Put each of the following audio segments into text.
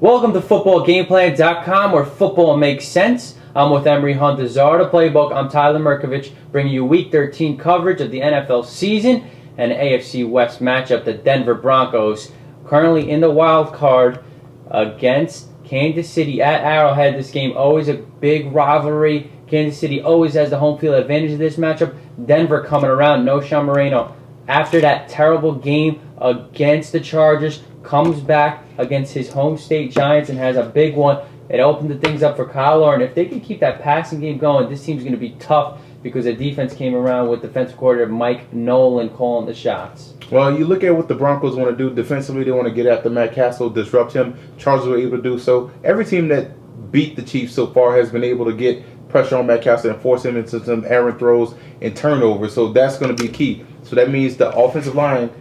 Welcome to footballgameplan.com, where football makes sense. I'm with Emery Hunt-Azar, playbook. I'm Tyler Merkovich, bringing you Week 13 coverage of the NFL season and AFC West matchup. The Denver Broncos currently in the wild card against Kansas City at Arrowhead. This game always a big rivalry. Kansas City always has the home field advantage of this matchup. Denver coming around, no Sean Moreno. After that terrible game against the Chargers, comes back against his home state Giants and has a big one. It opened the things up for Kyle Orton. If they can keep that passing game going, this team's going to be tough because the defense came around with defensive coordinator Mike Nolan calling the shots. Well, you look at what the Broncos want to do defensively. They want to get after Matt Cassel, disrupt him. Chargers were able to do so. Every team that beat the Chiefs so far has been able to get pressure on Matt Cassel and force him into some errant throws and turnovers. So that's going to be key. So that means the offensive line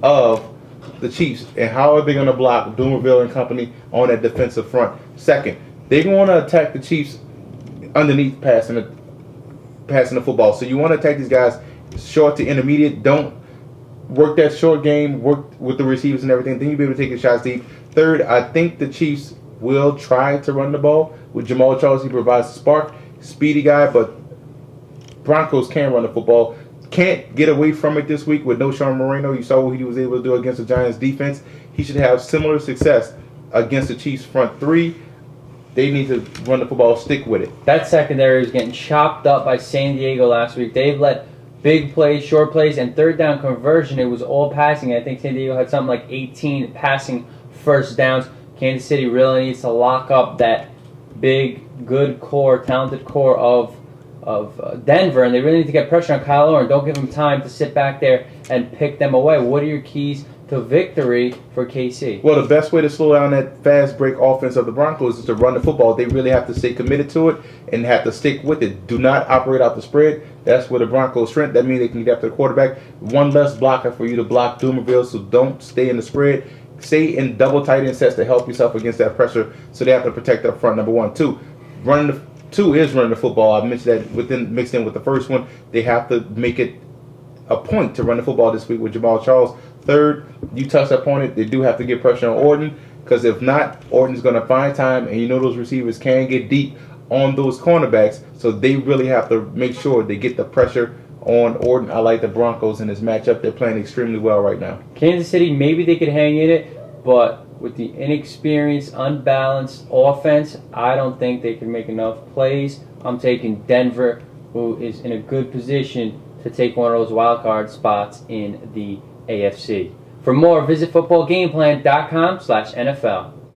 of the Chiefs, and how are they going to block Dumerville and company on that defensive front? Second, they're going to attack the Chiefs underneath passing the football. So you want to attack these guys short to intermediate. Don't work that short game. Work with the receivers and everything. Then you'll be able to take your shots deep. Third, I think the Chiefs will try to run the ball with Jamal Charles. He provides a spark, speedy guy, but Broncos can run the football. Can't get away from it this week with no Sean Moreno. You saw what he was able to do against the Giants defense. He should have similar success against the Chiefs front three. They need to run the football, stick with it. That secondary is getting chopped up by San Diego last week. They've let big plays, short plays, and third down conversion. It was all passing. I think San Diego had something like 18 passing first downs. Kansas City really needs to lock up that big, good core, talented core of Denver, and they really need to get pressure on Kyle Orton. Don't give him time to sit back there and pick them away. What are your keys to victory for KC? Well, the best way to slow down that fast break offense of the Broncos is to run the football. They really have to stay committed to it and have to stick with it. Do not operate out the spread. That's where the Broncos' strength. That means they can get after the quarterback. One less blocker for you to block Dumerville, so don't stay in the spread. Stay in double tight end sets to help yourself against that pressure, so they have to protect up front, number one. Two is running the football. I mentioned that mixed in with the first one. They have to make it a point to run the football this week with Jamal Charles. Third, you touched upon it. They do have to get pressure on Orton, because if not, Orton's going to find time, and you know those receivers can get deep on those cornerbacks. So they really have to make sure they get the pressure on Orton. I like the Broncos in this matchup. They're playing extremely well right now. Kansas City, maybe they could hang in it, but with the inexperienced, unbalanced offense, I don't think they can make enough plays. I'm taking Denver, who is in a good position to take one of those wild card spots in the AFC. For more, visit footballgameplan.com/NFL.